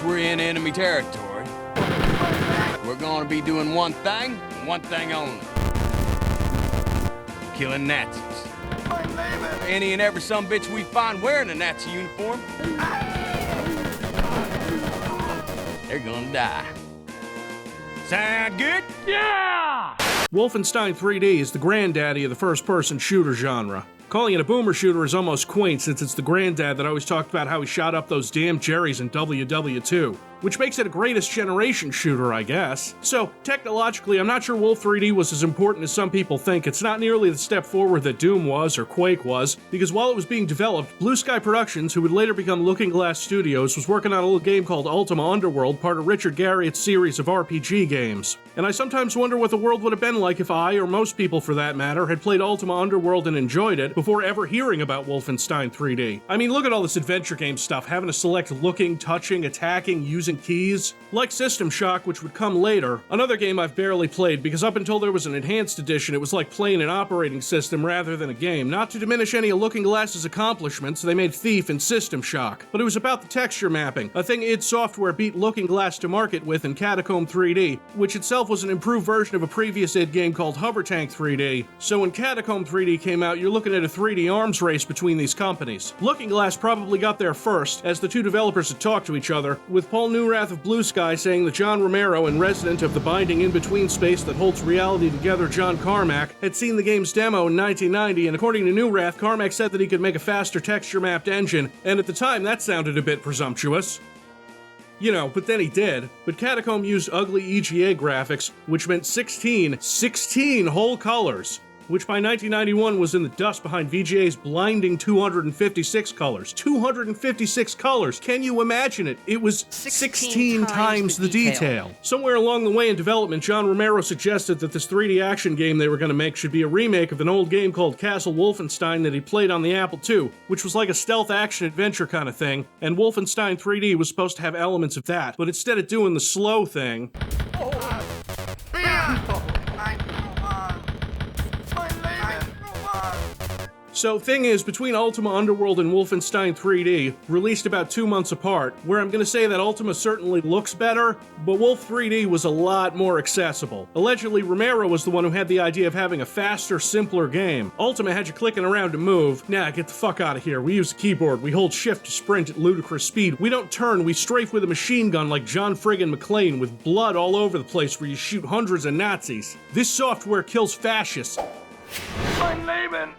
we're in enemy territory, we're gonna be doing one thing, and one thing only. Killing Nazis. Any and every sumbitch we find wearing a Nazi uniform, they're gonna die. Sound good? Yeah! Wolfenstein 3D is the granddaddy of the first-person shooter genre. Calling it a boomer shooter is almost quaint since it's the granddad that always talked about how he shot up those damn Jerrys in WW2. Which makes it a greatest generation shooter, I guess. So, technologically, I'm not sure Wolf 3D was as important as some people think. It's not nearly the step forward that Doom was, or Quake was, because while it was being developed, Blue Sky Productions, who would later become Looking Glass Studios, was working on a little game called Ultima Underworld, part of Richard Garriott's series of RPG games. And I sometimes wonder what the world would have been like if I, or most people for that matter, had played Ultima Underworld and enjoyed it before ever hearing about Wolfenstein 3D. I mean, look at all this adventure game stuff, having to select looking, touching, attacking, using keys. Like System Shock, which would come later, another game I've barely played because up until there was an enhanced edition, it was like playing an operating system rather than a game. Not to diminish any of Looking Glass's accomplishments, they made Thief and System Shock, but it was about the texture mapping, a thing id Software beat Looking Glass to market with in Catacomb 3D, which itself was an improved version of a previous id game called Hover Tank 3D. So when Catacomb 3D came out, you're looking at a 3D arms race between these companies. Looking Glass probably got there first, as the two developers had talked to each other, with Paul Newrath of Blue Sky saying that John Romero, and resident of the binding in-between space that holds reality together, John Carmack, had seen the game's demo in 1990, and according to Newrath, Carmack said that he could make a faster texture-mapped engine, and at the time that sounded a bit presumptuous. You know, but then he did. But Catacomb used ugly EGA graphics, which meant 16 whole colors, which by 1991 was in the dust behind VGA's blinding 256 colors. 256 colors! Can you imagine it? It was 16 times the detail. Somewhere along the way in development, John Romero suggested that this 3D action game they were going to make should be a remake of an old game called Castle Wolfenstein that he played on the Apple II, which was like a stealth action-adventure kind of thing, and Wolfenstein 3D was supposed to have elements of that, but instead of doing the slow thing... So, thing is, between Ultima Underworld and Wolfenstein 3D, released about 2 months apart, where I'm gonna say that Ultima certainly looks better, but Wolf 3D was a lot more accessible. Allegedly, Romero was the one who had the idea of having a faster, simpler game. Ultima had you clicking around to move. Nah, get the fuck out of here. We use the keyboard. We hold shift to sprint at ludicrous speed. We don't turn. We strafe with a machine gun like John friggin' McClane with blood all over the place where you shoot hundreds of Nazis. This software kills fascists. Mein Leben!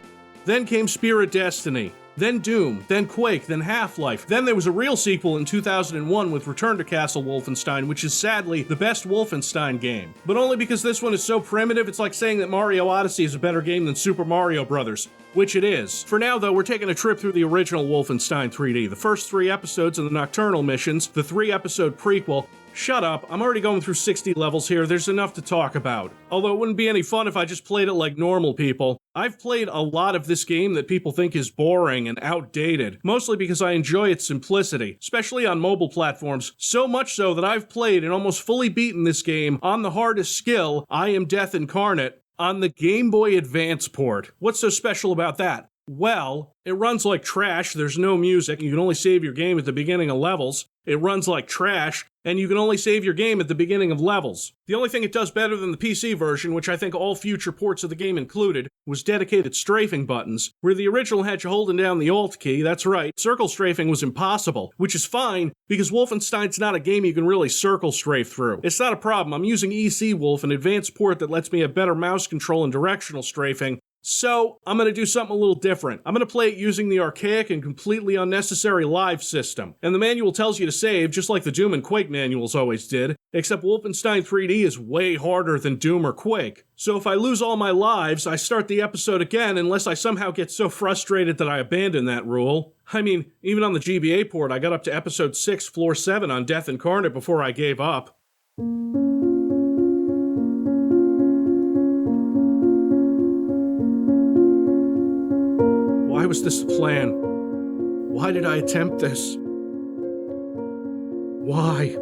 Then came Spear of Destiny, then Doom, then Quake, then Half-Life. Then there was a real sequel in 2001 with Return to Castle Wolfenstein, which is sadly the best Wolfenstein game. But only because this one is so primitive, it's like saying that Mario Odyssey is a better game than Super Mario Bros., which it is. For now, though, we're taking a trip through the original Wolfenstein 3D, the first 3 episodes of the Nocturnal missions, the 3-episode prequel. Shut up, I'm already going through 60 levels here, there's enough to talk about. Although it wouldn't be any fun if I just played it like normal people. I've played a lot of this game that people think is boring and outdated, mostly because I enjoy its simplicity, especially on mobile platforms, so much so that I've played and almost fully beaten this game on the hardest skill, I Am Death Incarnate, on the Game Boy Advance port. What's so special about that? Well, it runs like trash, there's no music, you can only save your game at the beginning of levels. It runs like trash, and you can only save your game at the beginning of levels. The only thing it does better than the PC version, which I think all future ports of the game included, was dedicated strafing buttons, where the original had you holding down the Alt key. That's right, circle strafing was impossible, which is fine, because Wolfenstein's not a game you can really circle strafe through. It's not a problem, I'm using EC Wolf, an advanced port that lets me have better mouse control and directional strafing, so I'm going to do something a little different. I'm going to play it using the archaic and completely unnecessary live system. And the manual tells you to save, just like the Doom and Quake manuals always did, except Wolfenstein 3D is way harder than Doom or Quake. So if I lose all my lives, I start the episode again unless I somehow get so frustrated that I abandon that rule. I mean, even on the GBA port, I got up to episode 6, floor 7 on Death Incarnate before I gave up. Why was this the plan? Why did I attempt this? Why?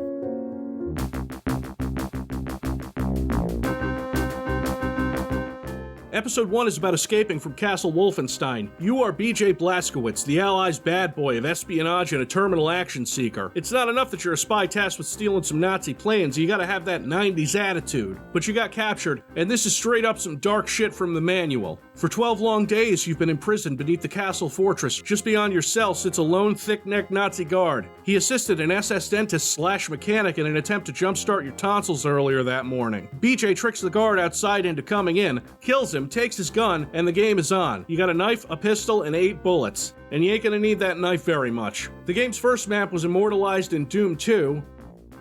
Episode 1 is about escaping from Castle Wolfenstein. You are BJ Blazkowicz, the Allies' bad boy of espionage and a terminal action seeker. It's not enough that you're a spy tasked with stealing some Nazi planes, you gotta have that 90s attitude. But you got captured, and this is straight up some dark shit from the manual. For 12 long days, you've been imprisoned beneath the castle fortress. Just beyond your cell sits a lone, thick-necked Nazi guard. He assisted an SS dentist / mechanic in an attempt to jumpstart your tonsils earlier that morning. BJ tricks the guard outside into coming in, kills him, takes his gun, and the game is on. You got a knife, a pistol, and 8 bullets. And you ain't gonna need that knife very much. The game's first map was immortalized in Doom 2.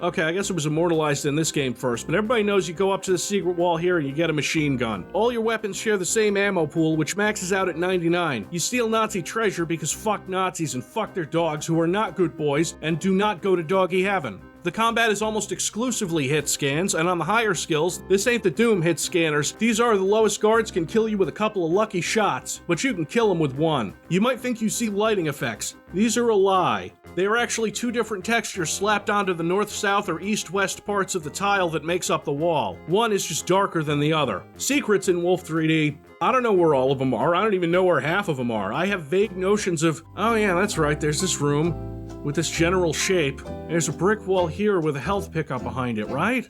Okay, I guess it was immortalized in this game first, but everybody knows you go up to the secret wall here and you get a machine gun. All your weapons share the same ammo pool, which maxes out at 99. You steal Nazi treasure because fuck Nazis and fuck their dogs who are not good boys and do not go to doggy heaven. The combat is almost exclusively hit scans, and on the higher skills, this ain't the Doom hit scanners. These are the lowest guards can kill you with a couple of lucky shots, but you can kill them with one. You might think you see lighting effects. These are a lie. They are actually 2 different textures slapped onto the north, south, or east-west parts of the tile that makes up the wall. One is just darker than the other. Secrets in Wolf 3D, I don't know where all of them are. I don't even know where half of them are. I have vague notions of, oh yeah, that's right, there's this room with this general shape. There's a brick wall here with a health pickup behind it, right?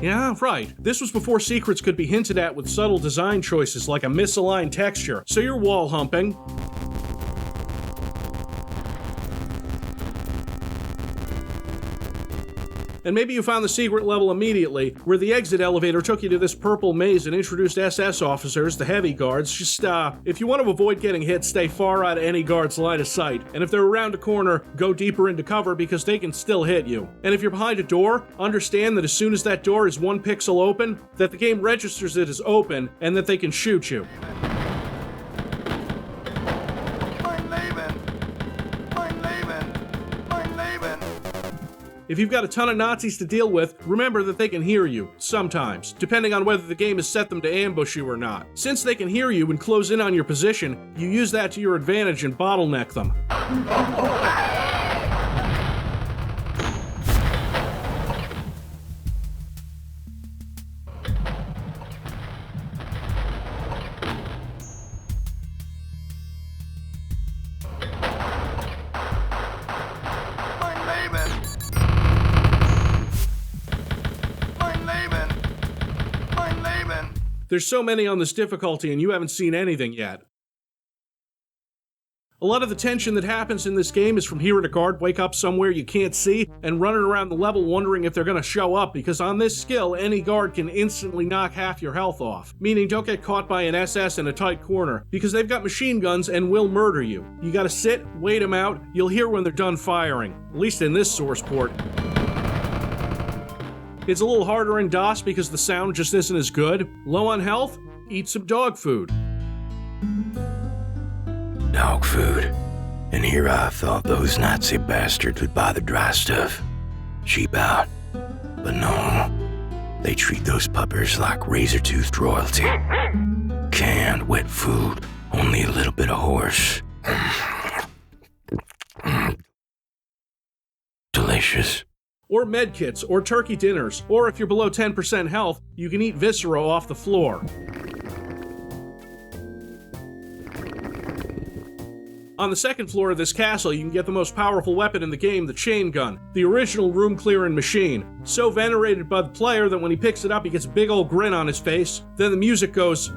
Yeah, right. This was before secrets could be hinted at with subtle design choices like a misaligned texture. So you're wall humping. And maybe you found the secret level immediately, where the exit elevator took you to this purple maze and introduced SS officers, the heavy guards. Just, if you want to avoid getting hit, stay far out of any guard's line of sight. And if they're around a corner, go deeper into cover because they can still hit you. And if you're behind a door, understand that as soon as that door is 1 pixel open, that the game registers it as open and that they can shoot you. If you've got a ton of Nazis to deal with, remember that they can hear you, sometimes, depending on whether the game has set them to ambush you or not. Since they can hear you and close in on your position, you use that to your advantage and bottleneck them. There's so many on this difficulty and you haven't seen anything yet. A lot of the tension that happens in this game is from hearing a guard wake up somewhere you can't see and running around the level wondering if they're gonna show up, because on this skill, any guard can instantly knock half your health off. Meaning don't get caught by an SS in a tight corner, because they've got machine guns and will murder you. You gotta sit, wait them out, you'll hear when they're done firing. At least in this source port. It's a little harder in DOS because the sound just isn't as good. Low on health? Eat some dog food. Dog food. And here I thought those Nazi bastards would buy the dry stuff. Cheap out. But no. They treat those puppers like razor-toothed royalty. Canned wet food. Only a little bit of horse. Delicious. Or medkits, or turkey dinners, or if you're below 10% health, you can eat viscera off the floor. On the second floor of this castle, you can get the most powerful weapon in the game, the chain gun, the original room-clearing machine. So venerated by the player that when he picks it up, he gets a big old grin on his face. Then the music goes.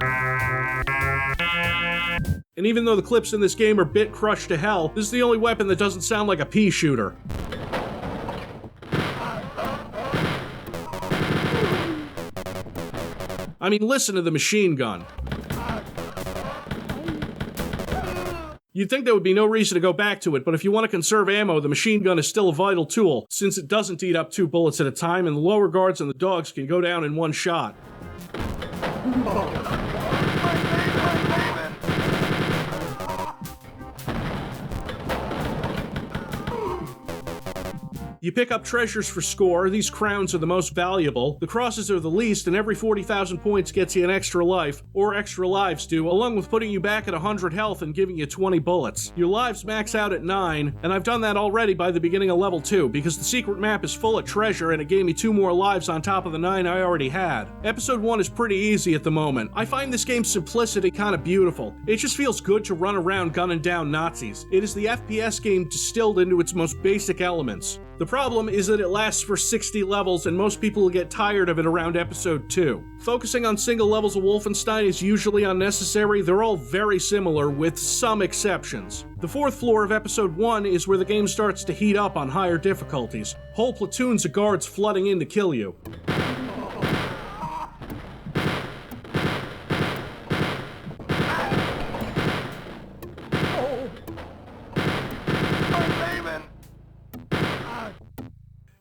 And even though the clips in this game are bit crushed to hell, this is the only weapon that doesn't sound like a pea shooter. I mean, listen to the machine gun. You'd think there would be no reason to go back to it, but if you want to conserve ammo, the machine gun is still a vital tool, since it doesn't eat up 2 bullets at a time, and the lower guards and the dogs can go down in 1 shot. You pick up treasures for score. These crowns are the most valuable. The crosses are the least, and every 40,000 points gets you an extra life, or extra lives do, along with putting you back at 100 health and giving you 20 bullets. Your lives max out at 9, and I've done that already by the beginning of level 2, because the secret map is full of treasure and it gave me 2 more lives on top of the 9 I already had. Episode 1 is pretty easy at the moment. I find this game's simplicity kind of beautiful. It just feels good to run around gunning down Nazis. It is the FPS game distilled into its most basic elements. The problem is that it lasts for 60 levels and most people will get tired of it around episode 2. Focusing on single levels of Wolfenstein is usually unnecessary. They're all very similar with some exceptions. The 4th floor of episode 1 is where the game starts to heat up on higher difficulties. Whole platoons of guards flooding in to kill you.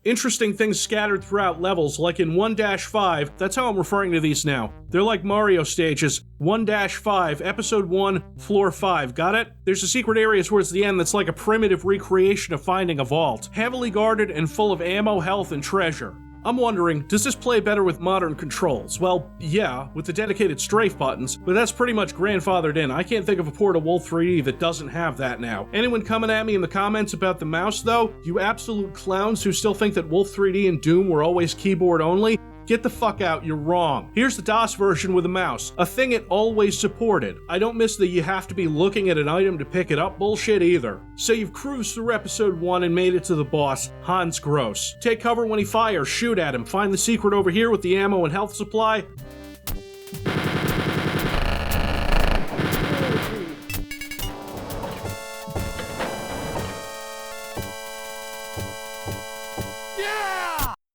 Interesting things scattered throughout levels, like in 1-5, that's how I'm referring to these now. They're like Mario stages. 1-5, episode 1, floor 5, got it? There's a secret area towards the end that's like a primitive recreation of finding a vault, heavily guarded and full of ammo, health, and treasure. I'm wondering, does this play better with modern controls? Well, yeah, with the dedicated strafe buttons, but that's pretty much grandfathered in. I can't think of a port of Wolf 3D that doesn't have that now. Anyone coming at me in the comments about the mouse, though? You absolute clowns who still think that Wolf 3D and Doom were always keyboard only? Get the fuck out, you're wrong. Here's the DOS version with a mouse, a thing it always supported. I don't miss the you have to be looking at an item to pick it up bullshit either. So you've cruised through episode 1 and made it to the boss, Hans Gross. Take cover when he fires, shoot at him, find the secret over here with the ammo and health supply.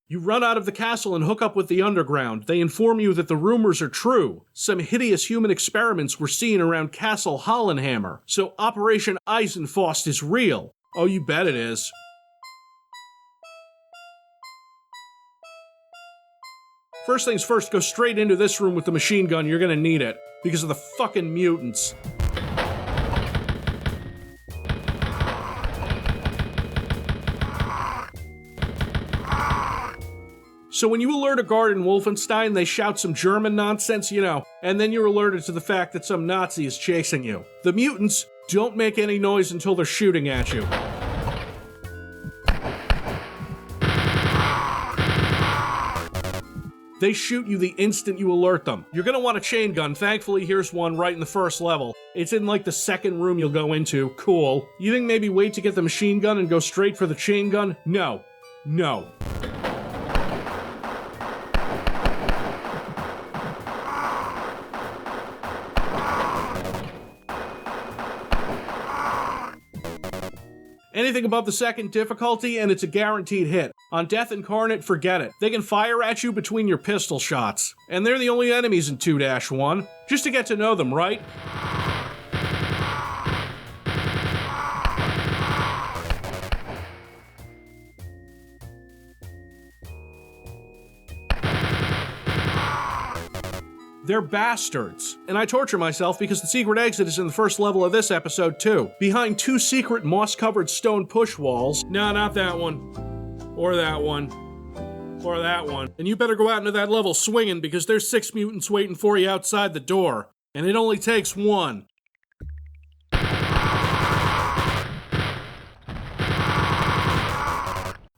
You run out of the castle and hook up with the underground. They inform you that the rumors are true. Some hideous human experiments were seen around Castle Hollenhammer. So Operation Eisenfaust is real. Oh, you bet it is. First things first, go straight into this room with the machine gun. You're gonna need it. Because of the fucking mutants. So when you alert a guard in Wolfenstein, they shout some German nonsense, you know, and then you're alerted to the fact that some Nazi is chasing you. The mutants don't make any noise until they're shooting at you. They shoot you the instant you alert them. You're gonna want a chain gun. Thankfully, here's one right in the first level. It's in like the second room you'll go into. Cool. You think maybe wait to get the machine gun and go straight for the chain gun? No. No. Anything above the second difficulty, and it's a guaranteed hit. On Death Incarnate, forget it. They can fire at you between your pistol shots. And they're the only enemies in 2-1. Just to get to know them, right? They're bastards. And I torture myself because the secret exit is in the first level of this episode too. Behind 2 secret moss-covered stone push walls. No, not that one. Or that one. Or that one. And you better go out into that level swinging because there's 6 mutants waiting for you outside the door. And it only takes 1.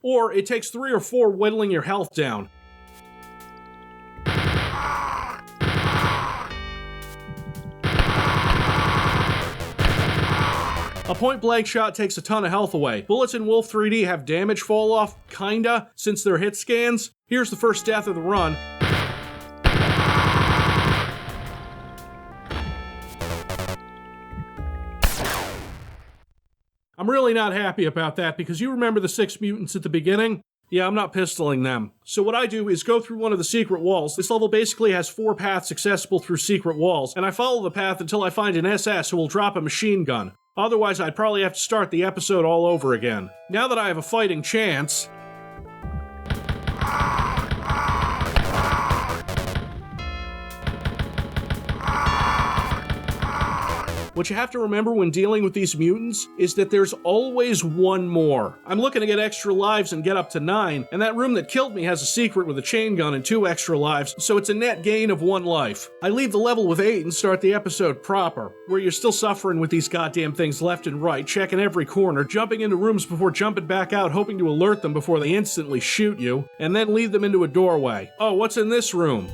Or it takes 3 or 4 whittling your health down. A point-blank shot takes a ton of health away. Bullets in Wolf 3D have damage fall off, kinda, since they're hit scans. Here's the first death of the run. I'm really not happy about that because you remember the 6 mutants at the beginning? Yeah, I'm not pistoling them. So what I do is go through one of the secret walls. This level basically has 4 paths accessible through secret walls, and I follow the path until I find an SS who will drop a machine gun. Otherwise, I'd probably have to start the episode all over again. Now that I have a fighting chance... What you have to remember when dealing with these mutants is that there's always one more. I'm looking to get extra lives and get up to 9, and that room that killed me has a secret with a chain gun and 2 extra lives, so it's a net gain of 1 life. I leave the level with 8 and start the episode proper, where you're still suffering with these goddamn things left and right, checking every corner, jumping into rooms before jumping back out, hoping to alert them before they instantly shoot you, and then lead them into a doorway. Oh, what's in this room?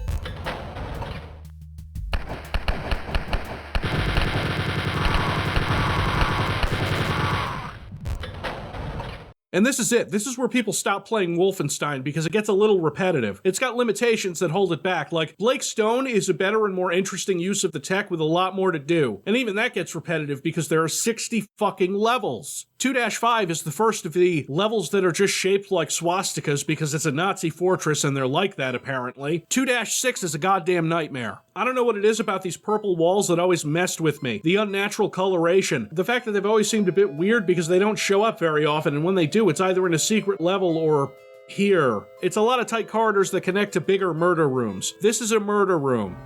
And this is it. This is where people stop playing Wolfenstein because it gets a little repetitive. It's got limitations that hold it back, like Blake Stone is a better and more interesting use of the tech with a lot more to do. And even that gets repetitive because there are 60 fucking levels. 2-5 is the first of the levels that are just shaped like swastikas because it's a Nazi fortress and they're like that apparently. 2-6 is a goddamn nightmare. I don't know what it is about these purple walls that always messed with me. The unnatural coloration. The fact that they've always seemed a bit weird because they don't show up very often, and when they do, it's either in a secret level or here. It's a lot of tight corridors that connect to bigger murder rooms. This is a murder room.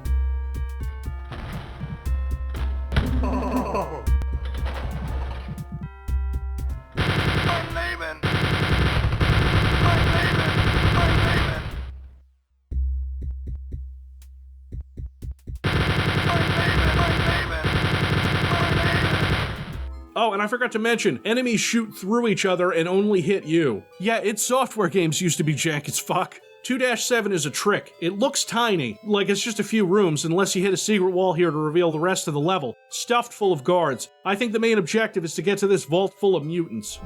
Oh, and I forgot to mention, enemies shoot through each other and only hit you. Yeah, its software games used to be jank as fuck. 2-7 is a trick. It looks tiny, like it's just a few rooms, unless you hit a secret wall here to reveal the rest of the level, stuffed full of guards. I think the main objective is to get to this vault full of mutants.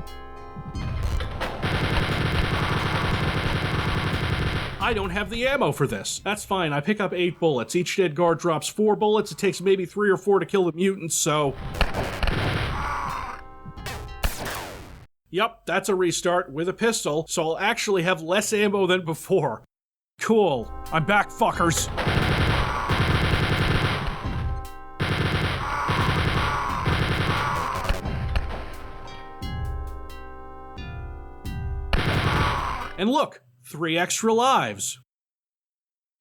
I don't have the ammo for this. That's fine, I pick up 8 bullets. Each dead guard drops 4 bullets. It takes maybe 3 or 4 to kill the mutants, so... Yup, that's a restart with a pistol, so I'll actually have less ammo than before. Cool. I'm back, fuckers. And look, 3 extra lives.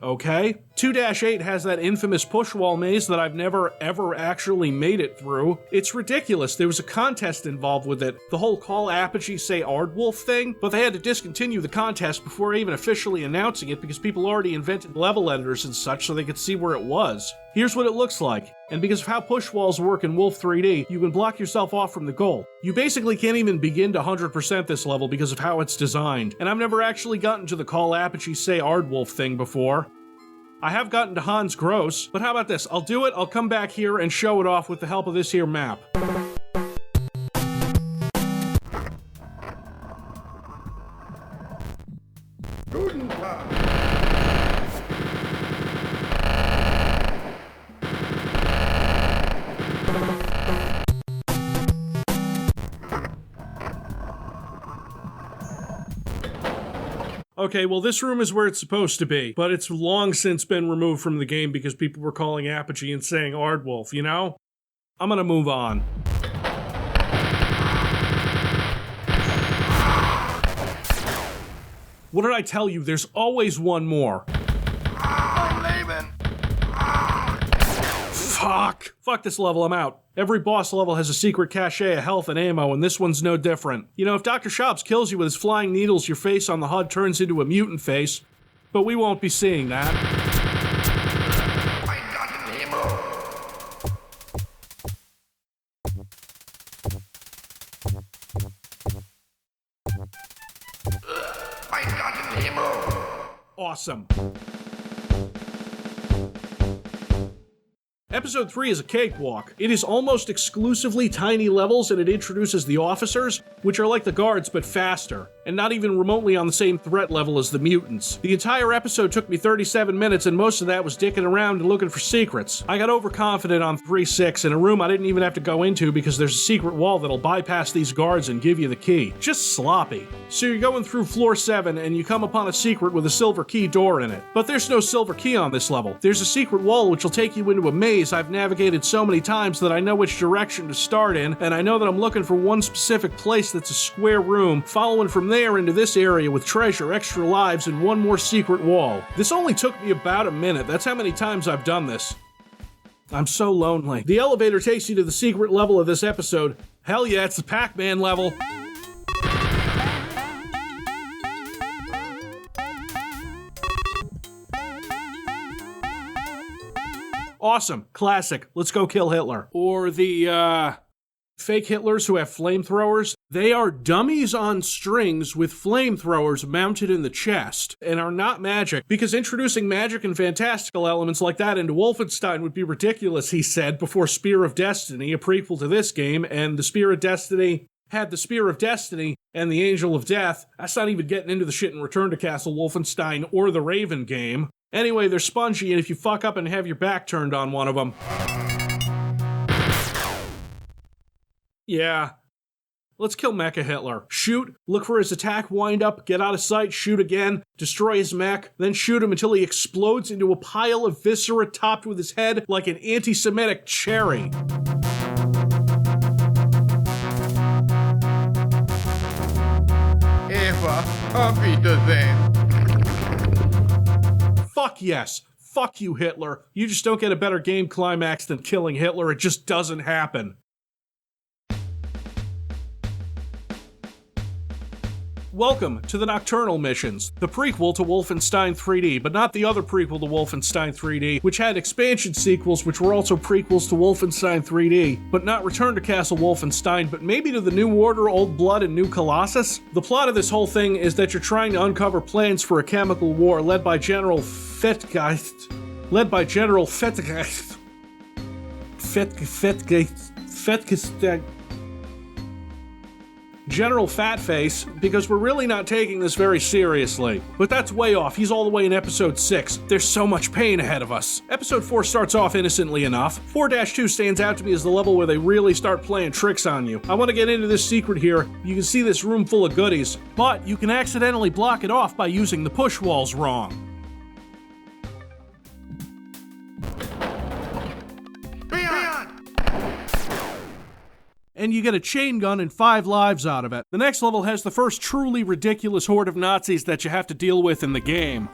Okay. 2-8 has that infamous push wall maze that I've never ever actually made it through. It's ridiculous. There was a contest involved with it. The whole call apogee say Aardwolf thing, but they had to discontinue the contest before even officially announcing it because people already invented level editors and such so they could see where it was. Here's what it looks like. And because of how push walls work in Wolf 3D, you can block yourself off from the goal. You basically can't even begin to 100% this level because of how it's designed. And I've never actually gotten to the call apogee say Aardwolf thing before. I have gotten to Hans Gross, but how about this? I'll do it, I'll come back here and show it off with the help of this here map. Guten Tag. Okay, well this room is where it's supposed to be, but it's long since been removed from the game because people were calling Apogee and saying Aardwolf, you know? I'm gonna move on. What did I tell you? There's always one more. Fuck! Fuck this level, I'm out. Every boss level has a secret cache of health and ammo, and this one's no different. You know, if Dr. Shops kills you with his flying needles, your face on the HUD turns into a mutant face, but we won't be seeing that. Awesome. Episode 3 is a cakewalk. It is almost exclusively tiny levels, and it introduces the officers, which are like the guards but faster, and not even remotely on the same threat level as the mutants. The entire episode took me 37 minutes, and most of that was dicking around and looking for secrets. I got overconfident on 3-6 in a room I didn't even have to go into because there's a secret wall that'll bypass these guards and give you the key. Just sloppy. So you're going through floor 7, and you come upon a secret with a silver key door in it. But there's no silver key on this level. There's a secret wall which will take you into a maze I've navigated so many times that I know which direction to start in, and I know that I'm looking for one specific place that's a square room, following from there into this area with treasure, extra lives, and one more secret wall. This only took me about a minute. That's how many times I've done this. I'm so lonely. The elevator takes you to the secret level of this episode. Hell yeah, it's the Pac-Man level. Awesome. Classic. Let's go kill Hitler. Or the, fake Hitlers who have flamethrowers. They are dummies on strings with flamethrowers mounted in the chest and are not magic, because introducing magic and fantastical elements like that into Wolfenstein would be ridiculous, he said, before Spear of Destiny, a prequel to this game, and the Spear of Destiny had the Spear of Destiny and the Angel of Death. That's not even getting into the shit in Return to Castle Wolfenstein or the Raven game. Anyway, they're spongy, and if you fuck up and have your back turned on one of them... Yeah. Let's kill Mecha Hitler. Shoot, look for his attack wind up, get out of sight, shoot again, destroy his mech, then shoot him until he explodes into a pile of viscera topped with his head like an anti-Semitic cherry. Eva, auf Wiedersehen. Fuck yes. Fuck you, Hitler. You just don't get a better game climax than killing Hitler. It just doesn't happen. Welcome to the Nocturnal Missions, the prequel to Wolfenstein 3D, but not the other prequel to Wolfenstein 3D, which had expansion sequels which were also prequels to Wolfenstein 3D, but not Return to Castle Wolfenstein, but maybe to the New Order, Old Blood, and New Colossus? The plot of this whole thing is that you're trying to uncover plans for a chemical war led by General Fettgeist. General Fatface, because we're really not taking this very seriously. But that's way off. He's all the way in episode 6. There's so much pain ahead of us. Episode 4 starts off innocently enough. 4-2 stands out to me as the level where they really start playing tricks on you. I want to get into this secret here. You can see this room full of goodies, but you can accidentally block it off by using the push walls wrong. And you get a chain gun and 5 lives out of it. The next level has the first truly ridiculous horde of Nazis that you have to deal with in the game.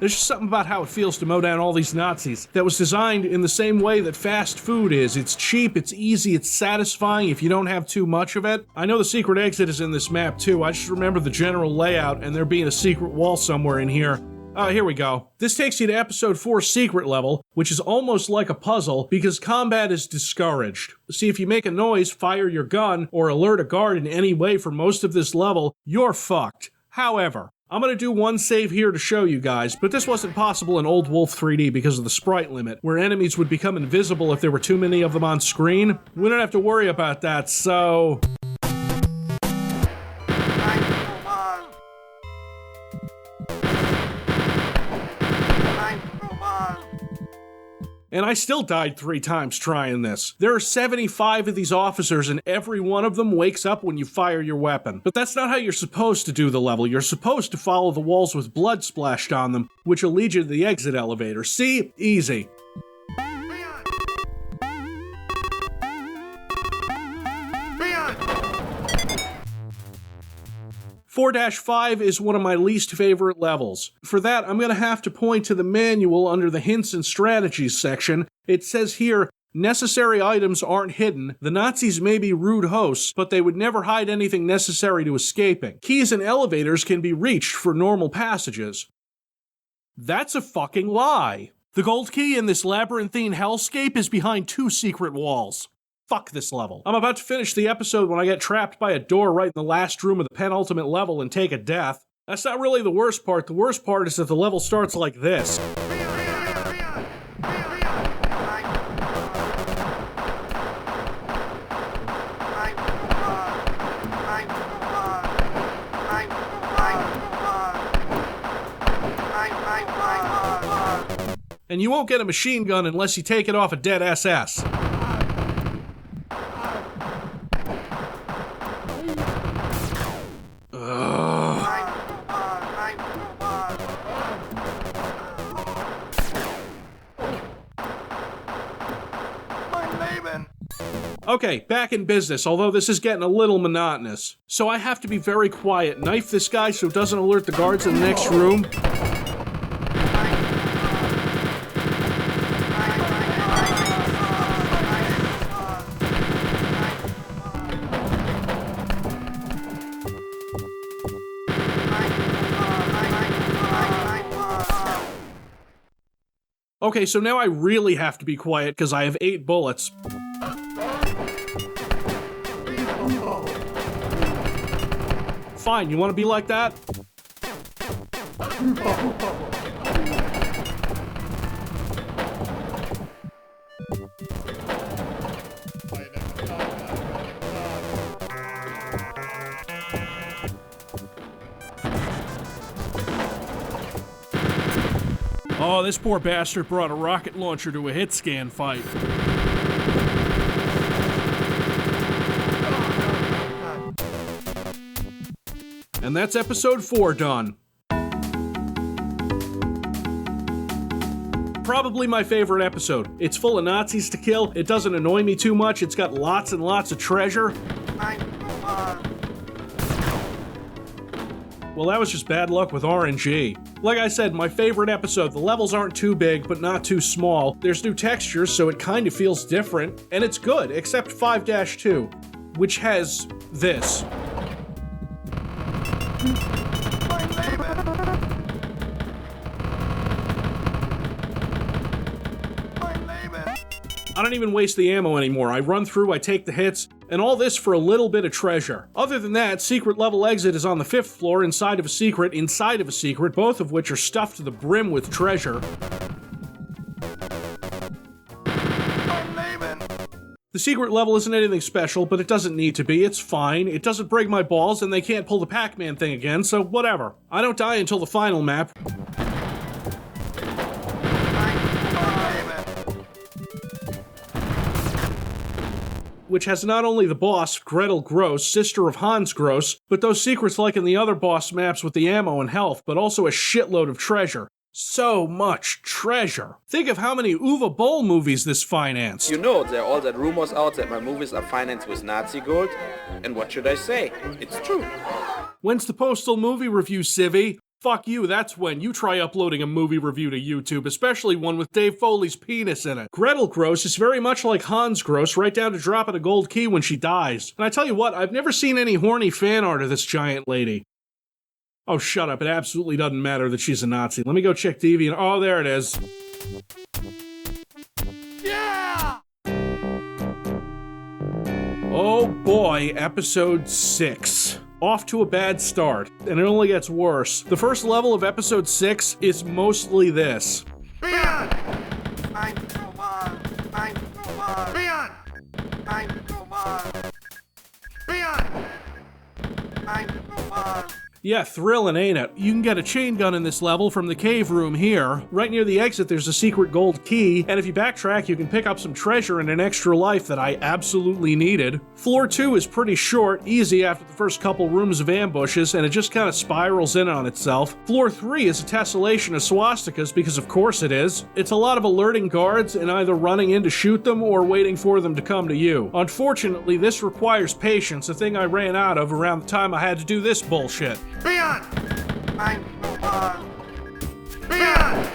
There's just something about how it feels to mow down all these Nazis that was designed in the same way that fast food is. It's cheap, it's easy, it's satisfying if you don't have too much of it. I know the secret exit is in this map too. I just remember the general layout and there being a secret wall somewhere in here. Here we go. This takes you to episode 4's secret level, which is almost like a puzzle because combat is discouraged. See, if you make a noise, fire your gun, or alert a guard in any way for most of this level, you're fucked. However, I'm going to do one save here to show you guys, but this wasn't possible in Old Wolf 3D because of the sprite limit, where enemies would become invisible if there were too many of them on screen. We don't have to worry about that, so... And I still died 3 times trying this. There are 75 of these officers and every one of them wakes up when you fire your weapon. But that's not how you're supposed to do the level. You're supposed to follow the walls with blood splashed on them, which will lead you to the exit elevator. See? Easy. 4-5 is one of my least favorite levels. For that, I'm going to have to point to the manual under the Hints and Strategies section. It says here, necessary items aren't hidden. The Nazis may be rude hosts, but they would never hide anything necessary to escaping. Keys and elevators can be reached for normal passages. That's a fucking lie. The gold key in this labyrinthine hellscape is behind 2 secret walls. Fuck this level. I'm about to finish the episode when I get trapped by a door right in the last room of the penultimate level and take a death. That's not really the worst part. The worst part is that the level starts like this. And you won't get a machine gun unless you take it off a dead SS. Okay, back in business, although this is getting a little monotonous. So I have to be very quiet, knife this guy so it doesn't alert the guards in the next room. Okay, so now I really have to be quiet because I have 8 bullets. Fine, you want to be like that? Oh, this poor bastard brought a rocket launcher to a hit scan fight. And that's episode 4 done. Probably my favorite episode. It's full of Nazis to kill, it doesn't annoy me too much, it's got lots and lots of treasure. Well, that was just bad luck with RNG. Like I said, my favorite episode. The levels aren't too big, but not too small. There's new textures, so it kind of feels different. And it's good, except 5-2, which has this. I don't even waste the ammo anymore. I run through, I take the hits, and all this for a little bit of treasure. Other than that, secret level exit is on the 5th floor inside of a secret, both of which are stuffed to the brim with treasure. The secret level isn't anything special, but it doesn't need to be. It's fine. It doesn't break my balls, and they can't pull the Pac-Man thing again, so whatever. I don't die until the final map. Which has not only the boss, Gretel Gross, sister of Hans Gross, but those secrets like in the other boss maps with the ammo and health, but also a shitload of treasure. So much treasure. Think of how many Uwe Boll movies this financed. You know, there are all that rumors out that my movies are financed with Nazi gold, and what should I say? It's true. When's the postal movie review, Civvie? Fuck you, that's when you try uploading a movie review to YouTube, especially one with Dave Foley's penis in it. Gretel Gross is very much like Hans Gross, right down to dropping a gold key when she dies. And I tell you what, I've never seen any horny fan art of this giant lady. Oh, shut up, it absolutely doesn't matter that she's a Nazi. Let me go check Deviant. Oh, there it is. Yeah! Oh boy, episode 6. Off to a bad start, and it only gets worse. The first level of episode 6 is mostly this. Leon! Yeah, thrilling, ain't it? You can get a chain gun in this level from the cave room here. Right near the exit there's a secret gold key, and if you backtrack you can pick up some treasure and an extra life that I absolutely needed. Floor 2 is pretty short, easy after the first couple rooms of ambushes, and it just kind of spirals in on itself. Floor 3 is a tessellation of swastikas, because of course it is. It's a lot of alerting guards and either running in to shoot them or waiting for them to come to you. Unfortunately, this requires patience, a thing I ran out of around the time I had to do this bullshit. Leon! Leon!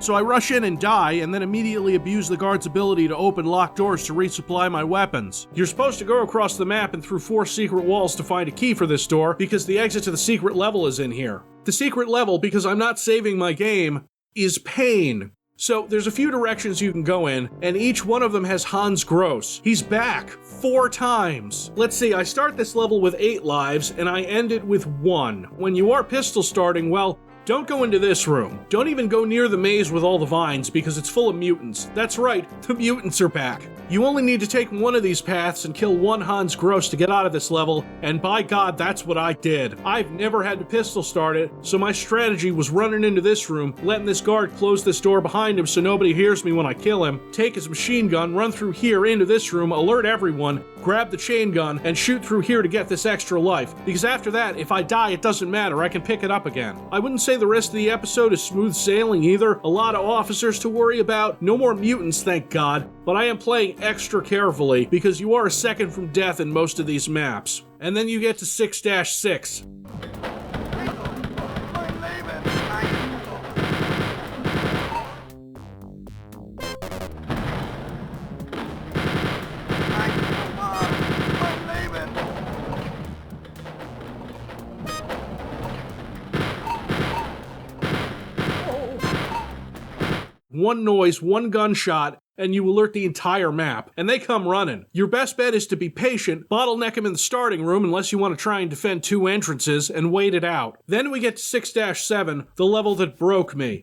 So I rush in and die, and then immediately abuse the guard's ability to open locked doors to resupply my weapons. You're supposed to go across the map and through 4 secret walls to find a key for this door, because the exit to the secret level is in here. The secret level, because I'm not saving my game, is pain. So there's a few directions you can go in, and each one of them has Hans Gross. He's back 4 times. Let's see, I start this level with 8 lives, and I end it with 1. When you are pistol starting, well, don't go into this room. Don't even go near the maze with all the vines, because it's full of mutants. That's right, the mutants are back. You only need to take one of these paths and kill 1 Hans Gross to get out of this level, and by God, that's what I did. I've never had to pistol start it, so my strategy was running into this room, letting this guard close this door behind him so nobody hears me when I kill him, take his machine gun, run through here into this room, alert everyone, grab the chain gun, and shoot through here to get this extra life. Because after that, if I die, it doesn't matter, I can pick it up again. I wouldn't say the rest of the episode is smooth sailing either. A lot of officers to worry about. No more mutants, thank God. But I am playing extra carefully because you are a second from death in most of these maps. And then you get to 6-6. One noise, one gunshot, and you alert the entire map, and they come running. Your best bet is to be patient, bottleneck them in the starting room unless you want to try and defend 2 entrances, and wait it out. Then we get to 6-7, the level that broke me.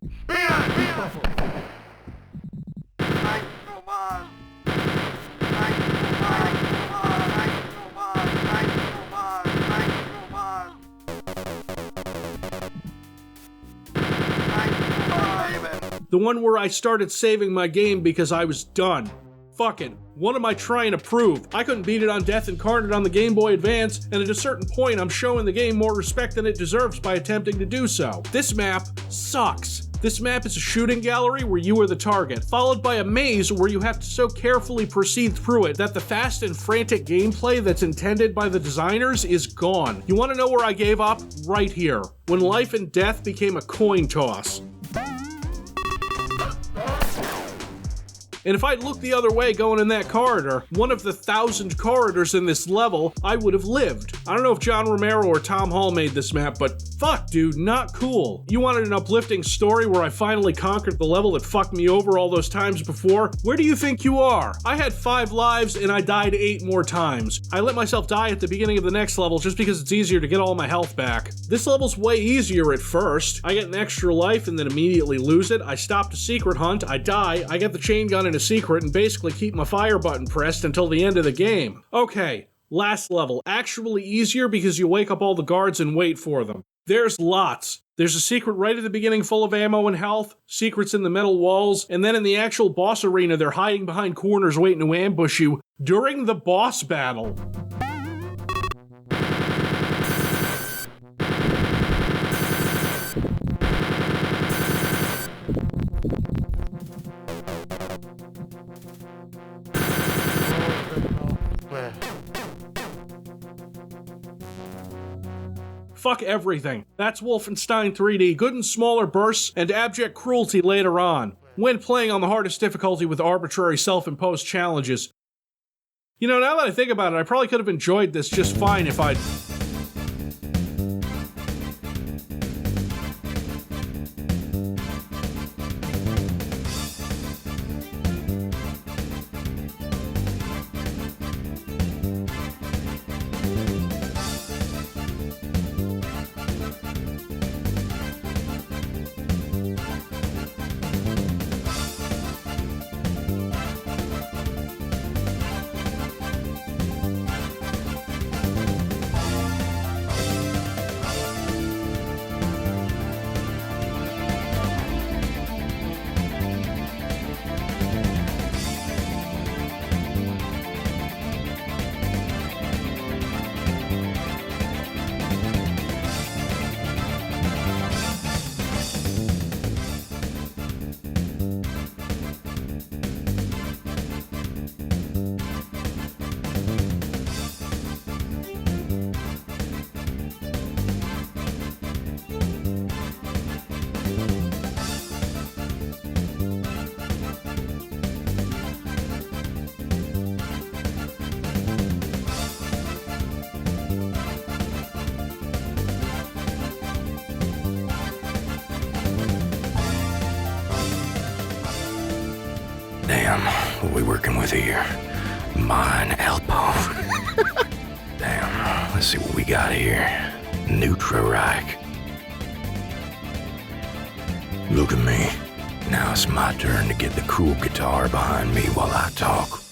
The one where I started saving my game because I was done. Fuck it. What am I trying to prove? I couldn't beat it on Death Incarnate on the Game Boy Advance, and at a certain point I'm showing the game more respect than it deserves by attempting to do so. This map sucks. This map is a shooting gallery where you are the target, followed by a maze where you have to so carefully proceed through it that the fast and frantic gameplay that's intended by the designers is gone. You want to know where I gave up? Right here. When life and death became a coin toss. And if I'd looked the other way going in that corridor, one of the 1,000 corridors in this level, I would have lived. I don't know if John Romero or Tom Hall made this map, but fuck, dude, not cool. You wanted an uplifting story where I finally conquered the level that fucked me over all those times before? Where do you think you are? I had 5 lives and I died 8 more times. I let myself die at the beginning of the next level just because it's easier to get all my health back. This level's way easier at first. I get an extra life and then immediately lose it. I stopped a secret hunt, I die, I get the chain gun in a secret and basically keep my fire button pressed until the end of the game. Okay, last level. Actually easier because you wake up all the guards and wait for them. There's lots. There's a secret right at the beginning full of ammo and health, secrets in the metal walls, and then in the actual boss arena they're hiding behind corners waiting to ambush you during the boss battle. Fuck everything. That's Wolfenstein 3D, good in smaller bursts and abject cruelty later on, when playing on the hardest difficulty with arbitrary self-imposed challenges. You know, now that I think about it, I probably could have enjoyed this just fine if I'd... Damn, what we working with here? Mine elbow. Damn, let's see what we got here. Neutral-Reich. Look at me. Now it's my turn to get the cool guitar behind me while I talk.